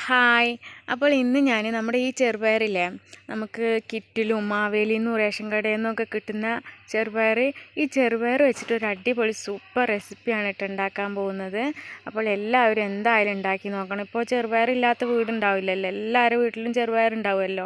Hi. അപ്പോൾ ഇന്ന് ഞാൻ നമ്മുടെ ഈ ചെറുപയറില്ലേ, നമുക്ക് കിറ്റിലും മാവേലിയിൽ നിന്നും റേഷൻ കടയിൽ നിന്നൊക്കെ കിട്ടുന്ന ചെറുപയർ, ഈ ചെറുപയർ വെച്ചിട്ട് ഒരു അടിപൊളി സൂപ്പർ റെസിപ്പിയാണ് കേട്ടോ ഉണ്ടാക്കാൻ പോകുന്നത്. അപ്പോൾ എല്ലാവരും എന്തായാലും ഉണ്ടാക്കി നോക്കണം. ഇപ്പോൾ ചെറുപയർ ഇല്ലാത്ത വീടുണ്ടാവില്ലല്ലോ, എല്ലാവരുടെ വീട്ടിലും ചെറുപയർ ഉണ്ടാവുമല്ലോ,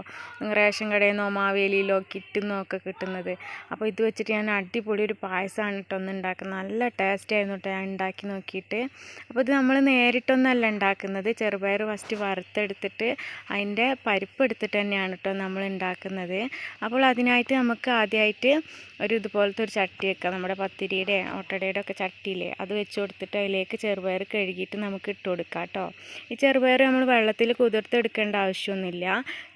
റേഷൻ കടയിൽ നിന്നോ മാവേലിയിലോ കിറ്റിൽ നിന്നോ ഒക്കെ കിട്ടുന്നത്. അപ്പോൾ ഇത് വെച്ചിട്ട് ഞാൻ അടിപൊളി ഒരു പായസമാണ് കേട്ടോ ഒന്ന് ഉണ്ടാക്കുന്നത്. നല്ല ടേസ്റ്റ് ആയിരുന്നു കേട്ടോ ഞാൻ ഉണ്ടാക്കി നോക്കിയിട്ട്. അപ്പോൾ ഇത് നമ്മൾ നേരിട്ടൊന്നല്ല ഉണ്ടാക്കുന്നത്, ചെറുപയർ ഫസ്റ്റ് വറുത്തെടുത്തിട്ട് അതിൻ്റെ പരിപ്പ് എടുത്തിട്ട് തന്നെയാണ് കേട്ടോ നമ്മൾ ഉണ്ടാക്കുന്നത്. അപ്പോൾ അതിനായിട്ട് നമുക്ക് ആദ്യമായിട്ട് ഇതുപോലത്തെ ഒരു ചട്ടി വെക്കാം. നമ്മുടെ പത്തിരിയുടെ ഓട്ടടയുടെ ഒക്കെ ചട്ടിയില്ലേ, അത് വെച്ച് കൊടുത്തിട്ട് അതിലേക്ക് ചെറുപയർ കഴുകിയിട്ട് നമുക്ക് ഇട്ട് കൊടുക്കാം കേട്ടോ. ഈ ചെറുപയർ നമ്മൾ വെള്ളത്തിൽ കുതിർത്തെടുക്കേണ്ട ആവശ്യമൊന്നുമില്ല.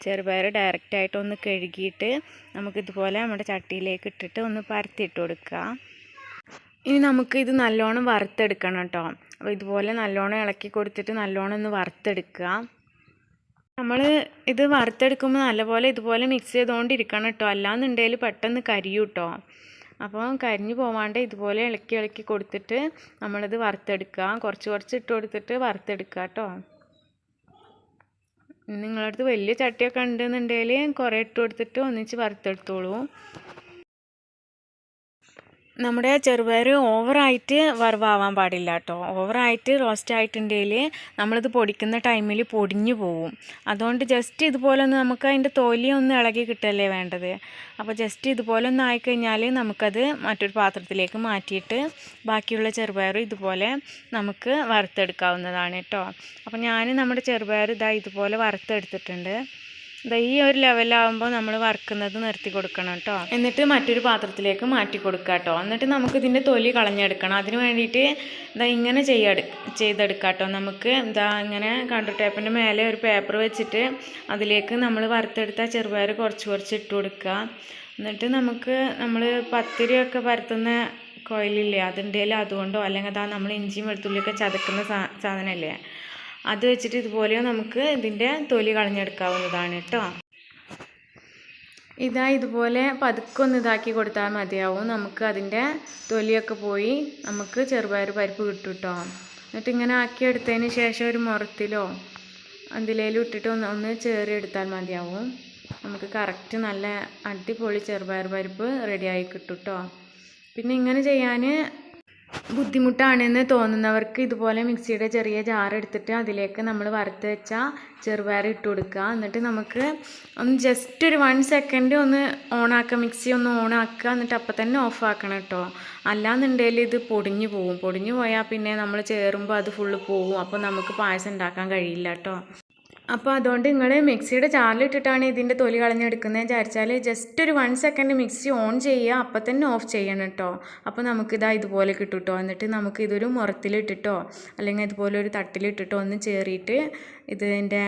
ചെറുപയർ ഡയറക്റ്റായിട്ട് ഒന്ന് കഴുകിയിട്ട് നമുക്കിതുപോലെ നമ്മുടെ ചട്ടിയിലേക്ക് ഇട്ടിട്ട് ഒന്ന് പരത്തിയിട്ട് കൊടുക്കുക. ഇനി നമുക്ക് ഇത് നല്ലോണം വറുത്തെടുക്കണം കേട്ടോ. അപ്പോൾ ഇതുപോലെ നല്ലോണം ഇളക്കി കൊടുത്തിട്ട് നല്ലോണം ഒന്ന് വറുത്തെടുക്കുക. നമ്മൾ ഇത് വറുത്തെടുക്കുമ്പോൾ നല്ലപോലെ ഇതുപോലെ മിക്സ് ചെയ്തുകൊണ്ടിരിക്കണം കേട്ടോ, അല്ലാന്നുണ്ടെങ്കിൽ പെട്ടെന്ന് കരിയും കേട്ടോ. അപ്പോൾ കരിഞ്ഞു പോവാണ്ട് ഇതുപോലെ ഇളക്കി കൊടുത്തിട്ട് നമ്മളിത് വറുത്തെടുക്കുക. കുറച്ച് ഇട്ട് കൊടുത്തിട്ട് വറുത്തെടുക്കുക കേട്ടോ. നിങ്ങളടുത്ത് വലിയ ചട്ടിയൊക്കെ ഉണ്ടെന്നുണ്ടെങ്കിൽ കുറേ ഇട്ട് കൊടുത്തിട്ട് ഒന്നിച്ച് വറുത്തെടുത്തോളൂ. നമ്മുടെ ചെറുപയർ ഓവറായിട്ട് വറവാവാൻ പാടില്ല കേട്ടോ. ഓവറായിട്ട് റോസ്റ്റ് ആയിട്ടുണ്ടെങ്കിൽ നമ്മളിത് പൊടിക്കുന്ന ടൈമിൽ പൊടിഞ്ഞു പോവും. അതുകൊണ്ട് ജസ്റ്റ് ഇതുപോലെ ഒന്ന് നമുക്ക് അതിൻ്റെ തൊലി ഒന്ന് ഇളകി കിട്ടല്ലേ വേണ്ടത്. അപ്പോൾ ജസ്റ്റ് ഇതുപോലെ ഒന്ന് ആയിക്കഴിഞ്ഞാൽ നമുക്കത് മറ്റൊരു പാത്രത്തിലേക്ക് മാറ്റിയിട്ട് ബാക്കിയുള്ള ചെറുപയർ ഇതുപോലെ നമുക്ക് വറുത്തെടുക്കാവുന്നതാണ് കേട്ടോ. അപ്പോൾ ഞാൻ നമ്മുടെ ചെറുപയർ ഇതുപോലെ വറുത്തെടുത്തിട്ടുണ്ട്. ഈ ഒരു ലെവലാകുമ്പോൾ നമ്മൾ വറുക്കുന്നത് നിർത്തി കൊടുക്കണം കേട്ടോ. എന്നിട്ട് മറ്റൊരു പാത്രത്തിലേക്ക് മാറ്റി കൊടുക്കുക കേട്ടോ. എന്നിട്ട് നമുക്കിതിൻ്റെ തൊലി കളഞ്ഞെടുക്കണം. അതിന് വേണ്ടിയിട്ട് ഇങ്ങനെ ചെയ്തെടുക്കാം കേട്ടോ. നമുക്ക് ഇങ്ങനെ കണ്ടർ ടേപ്പിൻ്റെ മേലെ ഒരു പേപ്പർ വെച്ചിട്ട് അതിലേക്ക് നമ്മൾ വറുത്തെടുത്ത ചെറുപയർ കുറച്ച് ഇട്ട് കൊടുക്കുക. എന്നിട്ട് നമ്മൾ പത്തിരിയൊക്കെ പരത്തുന്ന കോയിലില്ലേ, അതുണ്ടെങ്കിൽ അതുകൊണ്ടോ അല്ലെങ്കിൽ നമ്മൾ ഇഞ്ചിയും വെളുത്തുള്ളിയൊക്കെ ചതക്കുന്ന സാധനമല്ലേ, അത് വെച്ചിട്ട് ഇതുപോലെയോ നമുക്ക് ഇതിൻ്റെ തൊലി കളഞ്ഞെടുക്കാവുന്നതാണ് കേട്ടോ. ഇതുപോലെ പതുക്കെ ഒന്ന് ഇതാക്കി കൊടുത്താൽ മതിയാവും. നമുക്ക് അതിൻ്റെ തൊലിയൊക്കെ പോയി നമുക്ക് ചെറുപയർ പരിപ്പ് കിട്ടും കേട്ടോ. എന്നിട്ട് ഇങ്ങനെ ആക്കിയെടുത്തതിന് ശേഷം ഒരു മുറത്തിലോ എന്തിലേലും ഇട്ടിട്ട് ഒന്ന് ചേറിയെടുത്താൽ മതിയാവും. നമുക്ക് കറക്റ്റ് നല്ല അടിപൊളി ചെറുപയർ പരിപ്പ് റെഡിയായി കിട്ടും കേട്ടോ. പിന്നെ ഇങ്ങനെ ചെയ്യാൻ ബുദ്ധിമുട്ടാണെന്ന് തോന്നുന്നവർക്ക് ഇതുപോലെ മിക്സിയുടെ ചെറിയ ജാർ എടുത്തിട്ട് അതിലേക്ക് നമ്മൾ വറുത്ത് വെച്ച ചെറുപയർ ഇട്ട് കൊടുക്കുക. എന്നിട്ട് നമുക്ക് ഒന്ന് ജസ്റ്റ് ഒരു 1 സെക്കൻഡ് ഒന്ന് ഓണാക്കുക, മിക്സി ഒന്ന് ഓണാക്കുക. എന്നിട്ട് അപ്പം തന്നെ ഓഫ് ആക്കണം കേട്ടോ. അല്ലാന്നുണ്ടെങ്കിൽ ഇത് പൊടിഞ്ഞു പോയാൽ പിന്നെ നമ്മൾ ചേറുമ്പോൾ അത് ഫുള്ള് പോവും. അപ്പോൾ നമുക്ക് പായസം ഉണ്ടാക്കാൻ കഴിയില്ല കേട്ടോ. അപ്പോൾ അതുകൊണ്ട് നിങ്ങൾ മിക്സിയുടെ ജാറിലിട്ടിട്ടാണ് ഇതിൻ്റെ തൊലി കളഞ്ഞെടുക്കുന്നത് വിചാരിച്ചാൽ ജസ്റ്റ് ഒരു 1 സെക്കൻഡ് മിക്സി ഓൺ ചെയ്യുക, അപ്പം തന്നെ ഓഫ് ചെയ്യണം കേട്ടോ. അപ്പോൾ നമുക്കിതാ ഇതുപോലെ കിട്ടും കേട്ടോ. എന്നിട്ട് നമുക്ക് ഇതൊരു മുറത്തിലിട്ടിട്ടോ അല്ലെങ്കിൽ ഇതുപോലെ ഒരു തട്ടിലിട്ടിട്ടോ ഒന്ന് ചേറിയിട്ട് ഇതിൻ്റെ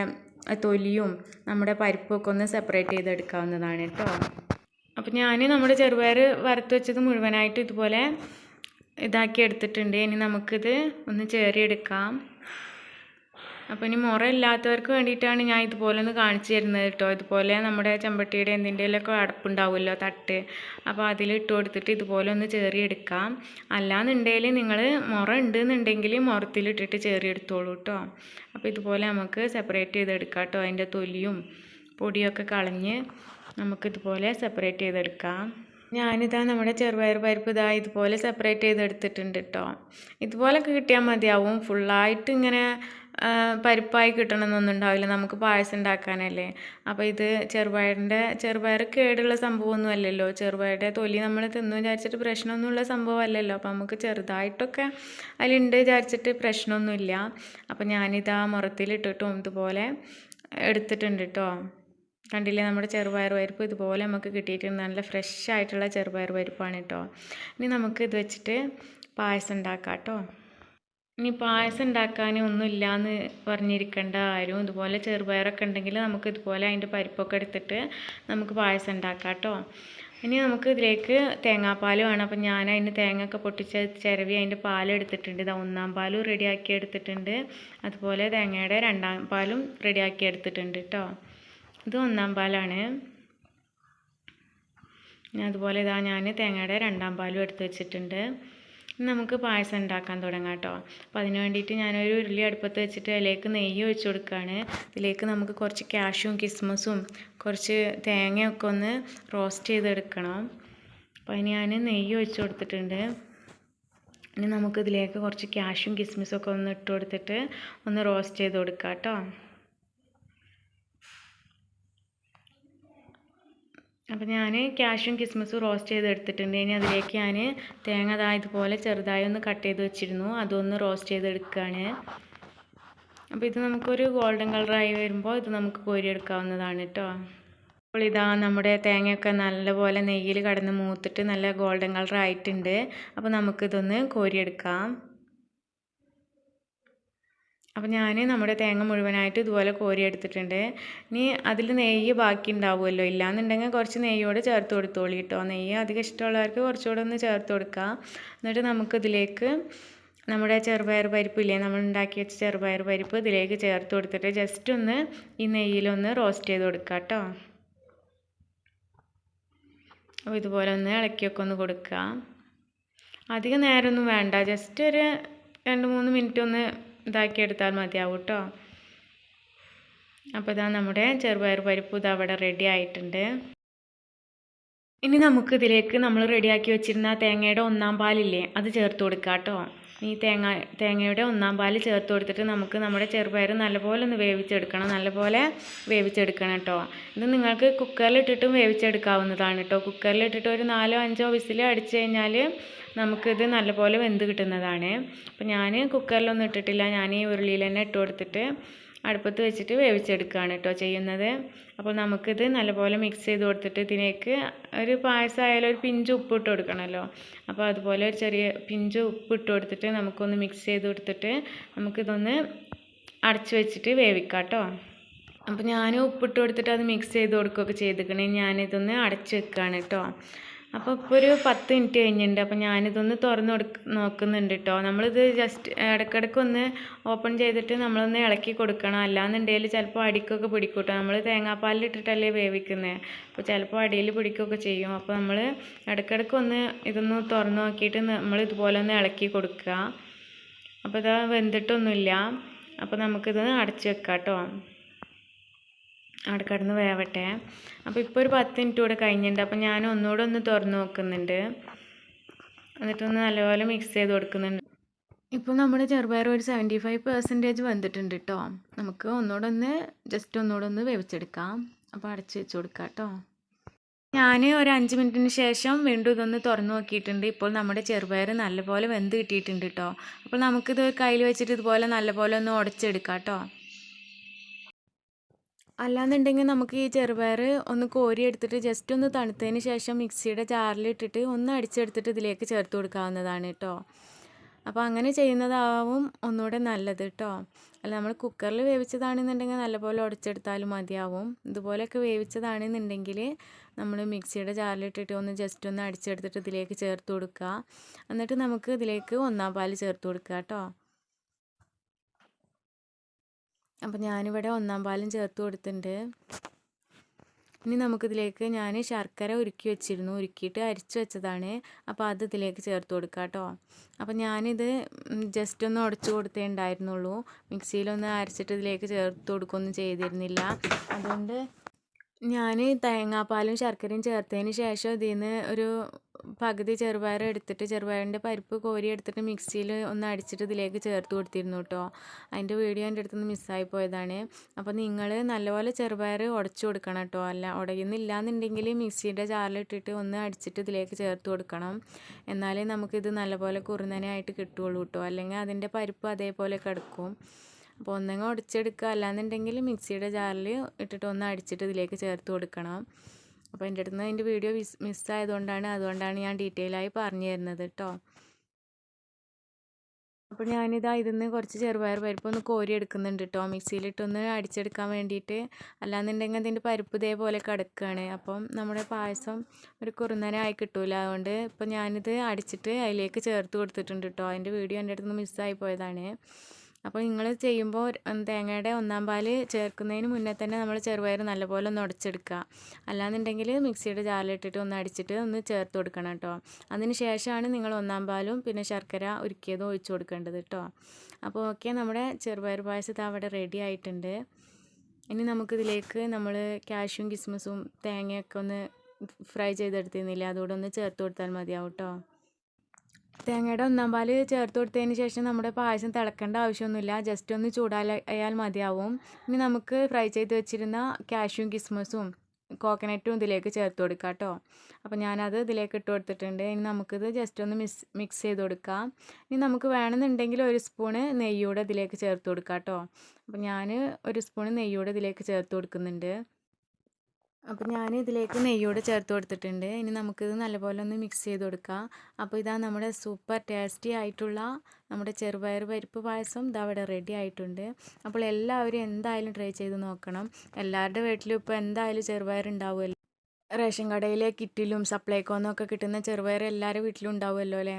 തൊലിയും നമ്മുടെ പരിപ്പൊക്കെ ഒന്ന് സെപ്പറേറ്റ് ചെയ്തെടുക്കാവുന്നതാണ് കേട്ടോ. അപ്പോൾ ഞാൻ നമ്മുടെ ചെറുപയർ വറുത്ത് വെച്ചത് മുഴുവനായിട്ട് ഇതുപോലെ ഇതാക്കി എടുത്തിട്ടുണ്ട്. ഇനി നമുക്കിത് ഒന്ന് ചേറിയെടുക്കാം. അപ്പോൾ ഇനി മുറ ഇല്ലാത്തവർക്ക് വേണ്ടിയിട്ടാണ് ഞാൻ ഇതുപോലെ ഒന്ന് കാണിച്ചു തരുന്നത് കേട്ടോ. ഇതുപോലെ നമ്മുടെ ചെമ്പട്ടിയുടെ എന്തിൻ്റെയിലൊക്കെ അടപ്പുണ്ടാവുമല്ലോ, തട്ട്, അപ്പോൾ അതിലിട്ട് കൊടുത്തിട്ട് ഇതുപോലെ ഒന്ന് ചേറിയെടുക്കാം. അല്ലാന്നുണ്ടെങ്കിൽ നിങ്ങൾ മുറ ഉണ്ടെന്നുണ്ടെങ്കിൽ മുറത്തിലിട്ടിട്ട് ചേറിയെടുത്തോളൂ കേട്ടോ. അപ്പോൾ ഇതുപോലെ നമുക്ക് സെപ്പറേറ്റ് ചെയ്തെടുക്കാം കേട്ടോ. അതിൻ്റെ തൊലിയും പൊടിയൊക്കെ കളഞ്ഞ് നമുക്കിതുപോലെ സെപ്പറേറ്റ് ചെയ്തെടുക്കാം. ഞാനിതാ നമ്മുടെ ചെറുപയർ പരിപ്പ് ഇതുപോലെ സെപ്പറേറ്റ് ചെയ്തെടുത്തിട്ടുണ്ട് കേട്ടോ. ഇതുപോലൊക്കെ കിട്ടിയാൽ മതിയാവും. ഫുള്ളായിട്ട് ഇങ്ങനെ പരിപ്പായി കിട്ടണമെന്നൊന്നും ഉണ്ടാവില്ല, നമുക്ക് പായസം ഉണ്ടാക്കാനല്ലേ. അപ്പോൾ ഇത് ചെറുപയർ കേടുള്ള സംഭവമൊന്നും അല്ലല്ലോ. ചെറുപയറുടെ തൊലി നമ്മൾ തിന്നു വിചാരിച്ചിട്ട് പ്രശ്നമൊന്നുമുള്ള സംഭവമല്ലല്ലോ. അപ്പോൾ നമുക്ക് ചെറുതായിട്ടൊക്കെ അതിലുണ്ട് വിചാരിച്ചിട്ട് പ്രശ്നമൊന്നുമില്ല. അപ്പോൾ ഞാനിതാ മുറത്തിലിട്ടിട്ടും ഇതുപോലെ എടുത്തിട്ടുണ്ട് കേട്ടോ. കണ്ടില്ലേ, നമ്മുടെ ചെറുപയർ പരിപ്പ് ഇതുപോലെ നമുക്ക് കിട്ടിയിട്ടുണ്ട്. നല്ല ഫ്രഷ് ആയിട്ടുള്ള ചെറുപയർ പരിപ്പാണ് കേട്ടോ. ഇനി നമുക്ക് ഇത് വെച്ചിട്ട് പായസം ഉണ്ടാക്കാം കേട്ടോ. ഇനി പായസം ഉണ്ടാക്കാൻ ഒന്നുമില്ല എന്ന് പറഞ്ഞിരിക്കേണ്ട ആരും. ഇതുപോലെ ചെറുപയറൊക്കെ ഉണ്ടെങ്കിൽ നമുക്ക് ഇതുപോലെ അതിൻ്റെ പരിപ്പൊക്കെ എടുത്തിട്ട് നമുക്ക് പായസം ഉണ്ടാക്കാം കേട്ടോ. ഇനി നമുക്ക് ഇതിലേക്ക് തേങ്ങാപ്പാൽ വേണം. അപ്പം ഞാൻ അതിന് തേങ്ങയൊക്കെ പൊട്ടിച്ച് ചിരവി അതിൻ്റെ പാലെടുത്തിട്ടുണ്ട്. 1-ാം പാലും റെഡിയാക്കി എടുത്തിട്ടുണ്ട്. അതുപോലെ തേങ്ങയുടെ 2-ാം പാലും റെഡിയാക്കി എടുത്തിട്ടുണ്ട് കേട്ടോ. ഇത് 1-ാം പാലാണ്. അതുപോലെ ഞാൻ തേങ്ങയുടെ 2-ാം പാലും എടുത്ത് വെച്ചിട്ടുണ്ട്. നമുക്ക് പായസം ഉണ്ടാക്കാൻ തുടങ്ങാം കേട്ടോ. അപ്പോൾ അതിന് വേണ്ടിയിട്ട് ഞാനൊരു ഉരുളി അടുപ്പത്ത് വെച്ചിട്ട് അതിലേക്ക് നെയ്യ് ഒഴിച്ച് കൊടുക്കുകയാണ്. ഇതിലേക്ക് നമുക്ക് കുറച്ച് കാഷ്യൂം കിസ്മസും കുറച്ച് തേങ്ങയൊക്കെ ഒന്ന് റോസ്റ്റ് ചെയ്തെടുക്കണം. അപ്പോൾ അതിന് ഞാൻ നെയ്യ് ഒഴിച്ച് കൊടുത്തിട്ടുണ്ട്. ഇനി നമുക്കിതിലേക്ക് കുറച്ച് കാഷ്യൂം കിസ്മിസൊക്കെ ഒന്ന് ഇട്ട് കൊടുത്തിട്ട് ഒന്ന് റോസ്റ്റ് ചെയ്ത് കൊടുക്കാം കേട്ടോ. അപ്പോൾ ഞാൻ കാഷ്യൂം കിസ്മിസും റോസ്റ്റ് ചെയ്തെടുത്തിട്ടുണ്ട്. ഇനി അതിലേക്ക് ഞാൻ തേങ്ങ ഇതുപോലെ ചെറുതായി ഒന്ന് കട്ട് ചെയ്ത് വെച്ചിരുന്നു, അതൊന്ന് റോസ്റ്റ് ചെയ്തെടുക്കുകയാണ്. അപ്പോൾ ഇത് നമുക്കൊരു ഗോൾഡൻ കളറായി വരുമ്പോൾ ഇത് നമുക്ക് കോരിയെടുക്കാവുന്നതാണ് കേട്ടോ. അപ്പോൾ ഇതാ നമ്മുടെ തേങ്ങയൊക്കെ നല്ലപോലെ നെയ്യിൽ കടന്ന് മൂത്തിട്ട് നല്ല ഗോൾഡൻ കളർ ആയിട്ടുണ്ട്. അപ്പോൾ നമുക്കിതൊന്ന് കോരിയെടുക്കാം. അപ്പോൾ ഞാൻ നമ്മുടെ തേങ്ങ മുഴുവനായിട്ട് ഇതുപോലെ കോരിയെടുത്തിട്ടുണ്ട്. ഇനി അതിൽ നെയ്യ് ബാക്കി ഉണ്ടാവുമല്ലോ, ഇല്ലാന്നുണ്ടെങ്കിൽ കുറച്ച് നെയ്യോട് ചേർത്ത് കൊടുത്തോളി കേട്ടോ. നെയ്യ് അധികം ഇഷ്ടമുള്ളവർക്ക് കുറച്ചുകൂടെ ഒന്ന് ചേർത്ത് കൊടുക്കാം. എന്നിട്ട് നമുക്കിതിലേക്ക് നമ്മുടെ ചെറുപയർ പരിപ്പില്ലേ, നമ്മൾ ഉണ്ടാക്കി വെച്ച ചെറുപയർ പരിപ്പ് ഇതിലേക്ക് ചേർത്ത് കൊടുത്തിട്ട് ജസ്റ്റ് ഒന്ന് ഈ നെയ്യിലൊന്ന് റോസ്റ്റ് ചെയ്ത് കൊടുക്കാം കേട്ടോ. അപ്പോൾ ഇതുപോലെ ഒന്ന് ഇളക്കിയൊക്കെ ഒന്ന് കൊടുക്കുക. അധികം നേരമൊന്നും വേണ്ട, ജസ്റ്റ് ഒരു 2-3 മിനിറ്റ് ഒന്ന് ഇതാക്കിയെടുത്താൽ മതിയാവും കേട്ടോ. അപ്പോൾ ഇതാ നമ്മുടെ ചെറുപയർ പരിപ്പ് ഇത് അവിടെ റെഡി ആയിട്ടുണ്ട്. ഇനി നമുക്കിതിലേക്ക് നമ്മൾ റെഡിയാക്കി വെച്ചിരുന്ന തേങ്ങയുടെ 1-ാം പാലില്ലേ, അത് ചേർത്ത് കൊടുക്കാം കേട്ടോ. ഈ തേങ്ങയുടെ 1-ാം പാല് ചേർത്ത് കൊടുത്തിട്ട് നമുക്ക് നമ്മുടെ ചെറുപയർ നല്ലപോലെ ഒന്ന് നല്ലപോലെ വേവിച്ചെടുക്കണം കേട്ടോ. ഇത് നിങ്ങൾക്ക് കുക്കറിലിട്ടിട്ടും വേവിച്ചെടുക്കാവുന്നതാണ് കേട്ടോ. കുക്കറിലിട്ടിട്ട് ഒരു 4-5 വിസിൽ അടിച്ചു കഴിഞ്ഞാൽ നമുക്കിത് നല്ലപോലെ വെന്ത് കിട്ടുന്നതാണ്. അപ്പോൾ ഞാൻ കുക്കറിലൊന്നും ഇട്ടിട്ടില്ല, ഞാൻ ഈ ഉരുളിയിൽ തന്നെ ഇട്ട് കൊടുത്തിട്ട് അടുപ്പത്ത് വെച്ചിട്ട് വേവിച്ചെടുക്കുകയാണ് കേട്ടോ ചെയ്യുന്നത്. അപ്പോൾ നമുക്കിത് നല്ലപോലെ മിക്സ് ചെയ്ത് കൊടുത്തിട്ട് ഇതിലേക്ക് ഒരു പായസമായാലും ഒരു പിഞ്ച് ഉപ്പ് ഇട്ട് കൊടുക്കണമല്ലോ. അപ്പോൾ അതുപോലെ ഒരു ചെറിയ പിഞ്ച് ഉപ്പ് ഇട്ട് കൊടുത്തിട്ട് നമുക്കൊന്ന് മിക്സ് ചെയ്ത് കൊടുത്തിട്ട് നമുക്കിതൊന്ന് അടച്ച് വെച്ചിട്ട് വേവിക്കാം കേട്ടോ. അപ്പോൾ ഞാൻ ഉപ്പിട്ട് കൊടുത്തിട്ട് അത് മിക്സ് ചെയ്ത് കൊടുക്കുകയൊക്കെ ചെയ്തിരിക്കണേ. ഞാനിതൊന്ന് അടച്ച് വെക്കുകയാണ് കേട്ടോ. അപ്പോൾ ഇപ്പോൾ ഒരു 10 മിനിറ്റ് കഴിഞ്ഞിട്ടുണ്ട്. അപ്പോൾ ഞാനിതൊന്ന് തുറന്ന് നോക്കുന്നുണ്ട് കേട്ടോ. നമ്മളിത് ജസ്റ്റ് ഇടയ്ക്കിടയ്ക്കൊന്ന് ഓപ്പൺ ചെയ്തിട്ട് നമ്മളൊന്ന് ഇളക്കി കൊടുക്കണം, അല്ലാന്നുണ്ടെങ്കിൽ ചിലപ്പോൾ അടിക്കൊക്കെ പിടിക്കും കേട്ടോ. നമ്മൾ തേങ്ങാപ്പാലിലിട്ടിട്ടല്ലേ വേവിക്കുന്നത്, അപ്പോൾ ചിലപ്പോൾ അടിയിൽ പിടിക്കുകയൊക്കെ ചെയ്യും. അപ്പോൾ നമ്മൾ ഇടയ്ക്കിടയ്ക്കൊന്ന് ഇതൊന്ന് തുറന്ന് നോക്കിയിട്ട് നമ്മൾ ഇതുപോലെ ഒന്ന് ഇളക്കി കൊടുക്കുക. അപ്പോൾ ഇത് വെന്തിട്ടൊന്നുമില്ല. അപ്പോൾ നമുക്കിത് അടച്ച് വെക്കാം കേട്ടോ, അവിടെ കിടന്ന് വേവട്ടെ. അപ്പോൾ ഇപ്പോൾ ഒരു 10 മിനിറ്റ് കൂടെ കഴിഞ്ഞിട്ടുണ്ട്. അപ്പോൾ ഞാൻ ഒന്നുകൂടെ ഒന്ന് തുറന്ന് നോക്കുന്നുണ്ട്, എന്നിട്ടൊന്ന് നല്ലപോലെ മിക്സ് ചെയ്ത് കൊടുക്കുന്നുണ്ട്. ഇപ്പോൾ നമ്മുടെ ചെറുപയർ ഒരു 75% വെന്തിട്ടുണ്ട് കേട്ടോ. നമുക്ക് ജസ്റ്റ് ഒന്നുകൂടെ ഒന്ന് വേവിച്ചെടുക്കാം. അപ്പോൾ അടച്ച് വെച്ച് കൊടുക്കാം കേട്ടോ. ഞാൻ ഒരു 5 മിനിറ്റിന് ശേഷം വീണ്ടും ഇതൊന്ന് തുറന്ന് നോക്കിയിട്ടുണ്ട്. ഇപ്പോൾ നമ്മുടെ ചെറുപയർ നല്ലപോലെ വെന്ത് കിട്ടിയിട്ടുണ്ട് കേട്ടോ. അപ്പോൾ നമുക്കിത് കയ്യിൽ വെച്ചിട്ട് ഇതുപോലെ നല്ലപോലെ ഒന്ന് ഉടച്ചെടുക്കാം കേട്ടോ. അല്ലാന്നുണ്ടെങ്കിൽ നമുക്ക് ഈ ചെറുപയർ ഒന്ന് കോരി എടുത്തിട്ട് ജസ്റ്റ് ഒന്ന് തണുത്തതിന് ശേഷം മിക്സിയുടെ ജാറിലിട്ടിട്ട് ഒന്ന് അടിച്ചെടുത്തിട്ട് ഇതിലേക്ക് ചേർത്ത് കൊടുക്കാവുന്നതാണ് കേട്ടോ. അപ്പോൾ അങ്ങനെ ചെയ്യുന്നതാവും ഒന്നുകൂടെ നല്ലത് കേട്ടോ. അല്ല നമ്മൾ കുക്കറിൽ വേവിച്ചതാണെന്നുണ്ടെങ്കിൽ നല്ലപോലെ ഉടച്ചെടുത്താലും മതിയാവും. ഇതുപോലെയൊക്കെ വേവിച്ചതാണെന്നുണ്ടെങ്കിൽ നമ്മൾ മിക്സിയുടെ ജാറിലിട്ടിട്ട് ഒന്ന് ജസ്റ്റ് ഒന്ന് അടിച്ചെടുത്തിട്ട് ഇതിലേക്ക് ചേർത്ത് കൊടുക്കുക. എന്നിട്ട് നമുക്ക് ഇതിലേക്ക് 1-ാം പാൽ ചേർത്ത് കൊടുക്കുക കേട്ടോ. അപ്പോൾ ഞാനിവിടെ 1-ാം പാലും ചേർത്ത് കൊടുത്തിട്ടുണ്ട്. ഇനി നമുക്കിതിലേക്ക് ഞാൻ ശർക്കര ഉരുക്കിയിട്ട് അരിച്ച് വെച്ചതാണ്. അപ്പോൾ അത് ഇതിലേക്ക് ചേർത്ത് കൊടുക്കാം കേട്ടോ. അപ്പോൾ ഞാനിത് ജസ്റ്റ് ഒന്ന് ഉടച്ച് കൊടുത്തേ ഉണ്ടായിരുന്നുള്ളൂ, മിക്സിയിലൊന്ന് അരച്ചിട്ട് ഇതിലേക്ക് ചേർത്ത് കൊടുക്കുകയൊന്നും ചെയ്തിരുന്നില്ല. അതുകൊണ്ട് ഞാൻ തേങ്ങാപ്പാലും ശർക്കരയും ചേർത്തതിന് ശേഷം ഇതിൽ നിന്ന് ഒരു പകുതി ചെറുപയർ എടുത്തിട്ട് ചെറുപയറിൻ്റെ പരിപ്പ് കോരി എടുത്തിട്ട് മിക്സിയിൽ ഒന്ന് അടിച്ചിട്ട് ഇതിലേക്ക് ചേർത്ത് കൊടുത്തിരുന്നു കേട്ടോ. അതിൻ്റെ വീഡിയോ എൻ്റെ അടുത്തുനിന്ന് മിസ്സായി പോയതാണ്. അപ്പോൾ നിങ്ങൾ നല്ലപോലെ ചെറുപയർ ഉടച്ചു കൊടുക്കണം കേട്ടോ. അല്ല ഉടയുന്നില്ല എന്നുണ്ടെങ്കിൽ മിക്സിയുടെ ജാറിലിട്ടിട്ട് ഒന്ന് അടിച്ചിട്ട് ഇതിലേക്ക് ചേർത്ത് കൊടുക്കണം. എന്നാലേ നമുക്കിത് നല്ലപോലെ കുറുന്നനായിട്ട് കിട്ടുകയുള്ളൂ കേട്ടോ. അല്ലെങ്കിൽ അതിൻ്റെ പരിപ്പ് അതേപോലെ കിടക്കും. അപ്പോൾ ഒന്നെങ്കിൽ ഉടച്ചെടുക്കുക, അല്ലാന്നുണ്ടെങ്കിൽ മിക്സിയുടെ ജാറിൽ ഇട്ടിട്ട് ഒന്ന് അടിച്ചിട്ട് ഇതിലേക്ക് ചേർത്ത് കൊടുക്കണം. അപ്പോൾ എൻ്റെ അടുത്ത് നിന്ന് അതിൻ്റെ വീഡിയോ അതുകൊണ്ടാണ് ഞാൻ ഡീറ്റെയിൽ ആയി പറഞ്ഞു തരുന്നത് കേട്ടോ. അപ്പോൾ ഞാനിതാ ഇതിന്ന് കുറച്ച് ചെറുപയർ പരിപ്പ് ഒന്ന് കോരി എടുക്കുന്നുണ്ട് കേട്ടോ, മിക്സിയിലിട്ടൊന്ന് അടിച്ചെടുക്കാൻ വേണ്ടിയിട്ട്. അല്ലാന്നുണ്ടെങ്കിൽ അതിൻ്റെ പരിപ്പ് ഇതേപോലെ കിടക്കുകയാണ്. അപ്പം നമ്മുടെ പായസം ഒരു കുറുന്നനായി കിട്ടൂല. അതുകൊണ്ട് ഇപ്പോൾ ഞാനിത് അടിച്ചിട്ട് അതിലേക്ക് ചേർത്ത് കൊടുത്തിട്ടുണ്ട് കേട്ടോ. അതിൻ്റെ വീഡിയോ എൻ്റെ അടുത്ത് നിന്ന് മിസ്സായി പോയതാണ്. അപ്പോൾ നിങ്ങൾ ചെയ്യുമ്പോൾ തേങ്ങയുടെ ഒന്നാം പാല് ചേർക്കുന്നതിന് മുന്നേ തന്നെ നമ്മൾ ചെറുപയർ നല്ലപോലെ ഒന്ന് ഉടച്ചെടുക്കുക. അല്ലാന്നുണ്ടെങ്കിൽ മിക്സിയുടെ ജാറിലിട്ടിട്ട് ഒന്ന് അടിച്ചിട്ട് ഒന്ന് ചേർത്ത് കൊടുക്കണം കേട്ടോ. അതിന് ശേഷമാണ് നിങ്ങൾ ഒന്നാം പാലും പിന്നെ ശർക്കര ഉരുക്കിയതും ഒഴിച്ച് കൊടുക്കേണ്ടത് കേട്ടോ. അപ്പോൾ ഓക്കെ, നമ്മുടെ ചെറുപയർ പായസം അവിടെ റെഡി ആയിട്ടുണ്ട്. ഇനി നമുക്കിതിലേക്ക് നമ്മൾ കാഷ്യൂം കിസ്മിസും തേങ്ങയൊക്കെ ഒന്ന് ഫ്രൈ ചെയ്തെടുത്തിരുന്നില്ല, അതുകൂടെ ഒന്ന് ചേർത്ത് കൊടുത്താൽ മതിയാവും കേട്ടോ. തേങ്ങയുടെ ഒന്നാം പാല് ചേർത്ത് കൊടുത്തതിന് ശേഷം നമ്മുടെ പായസം തിളക്കേണ്ട ആവശ്യമൊന്നുമില്ല, ജസ്റ്റ് ഒന്ന് ചൂടായാൽ മതിയാവും. ഇനി നമുക്ക് ഫ്രൈ ചെയ്ത് വെച്ചിരുന്ന കാഷ്യൂം കിസ്മസും കോക്കനട്ടും ഇതിലേക്ക് ചേർത്ത് കൊടുക്കാം കേട്ടോ. അപ്പോൾ ഞാനത് ഇതിലേക്ക് ഇട്ട് കൊടുത്തിട്ടുണ്ട്. ഇനി നമുക്കിത് ജസ്റ്റ് ഒന്ന് മിക്സ് ചെയ്ത് കൊടുക്കാം. ഇനി നമുക്ക് വേണമെന്നുണ്ടെങ്കിൽ ഒരു സ്പൂണ് നെയ്യൂടെ ഇതിലേക്ക് ചേർത്ത് കൊടുക്കാം കേട്ടോ. അപ്പോൾ ഞാൻ ഒരു സ്പൂണ് നെയ്യൂടെ ഇതിലേക്ക് ചേർത്ത് കൊടുക്കുന്നുണ്ട്. അപ്പോൾ ഞാൻ ഇതിലേക്ക് നെയ്യോടെ ചേർത്ത് കൊടുത്തിട്ടുണ്ട്. ഇനി നമുക്കിത് നല്ലപോലെ ഒന്ന് മിക്സ് ചെയ്ത് കൊടുക്കാം. അപ്പോൾ ഇതാ നമ്മുടെ സൂപ്പർ ടേസ്റ്റി ആയിട്ടുള്ള നമ്മുടെ ചെറുപയർ പരിപ്പ് പായസം ഇതവിടെ റെഡി ആയിട്ടുണ്ട്. അപ്പോൾ എല്ലാവരും എന്തായാലും ട്രൈ ചെയ്ത് നോക്കണം. എല്ലാവരുടെ വീട്ടിലും ഇപ്പോൾ എന്തായാലും ചെറുപയർ ഉണ്ടാവുമല്ലോ. റേഷൻ കടയിലെ കിറ്റിലും സപ്ലൈക്കോന്നൊക്കെ കിട്ടുന്ന ചെറുപയർ എല്ലാവരുടെ വീട്ടിലും ഉണ്ടാവുമല്ലോ അല്ലേ.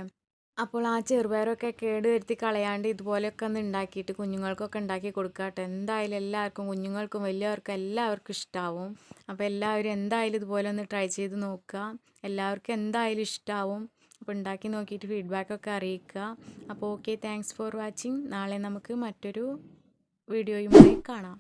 അപ്പോൾ ആ ചെറുപയറൊക്കെ കേട് വരുത്തി കളയാണ്ട് ഇതുപോലെയൊക്കെ ഒന്ന് ഉണ്ടാക്കിയിട്ട് കുഞ്ഞുങ്ങൾക്കൊക്കെ ഉണ്ടാക്കി കൊടുക്കുക കേട്ടോ. എന്തായാലും എല്ലാവർക്കും, കുഞ്ഞുങ്ങൾക്കും വലിയവർക്കും എല്ലാവർക്കും ഇഷ്ടമാവും. അപ്പോൾ എല്ലാവരും എന്തായാലും ഇതുപോലെ ഒന്ന് ട്രൈ ചെയ്ത് നോക്കുക. എല്ലാവർക്കും എന്തായാലും ഇഷ്ടമാവും. അപ്പോൾ ഉണ്ടാക്കി നോക്കിയിട്ട് ഫീഡ്ബാക്കൊക്കെ അറിയിക്കുക. അപ്പോൾ ഓക്കെ, താങ്ക്സ് ഫോർ വാച്ചിങ്. നാളെ നമുക്ക് മറ്റൊരു വീഡിയോയുമായി കാണാം.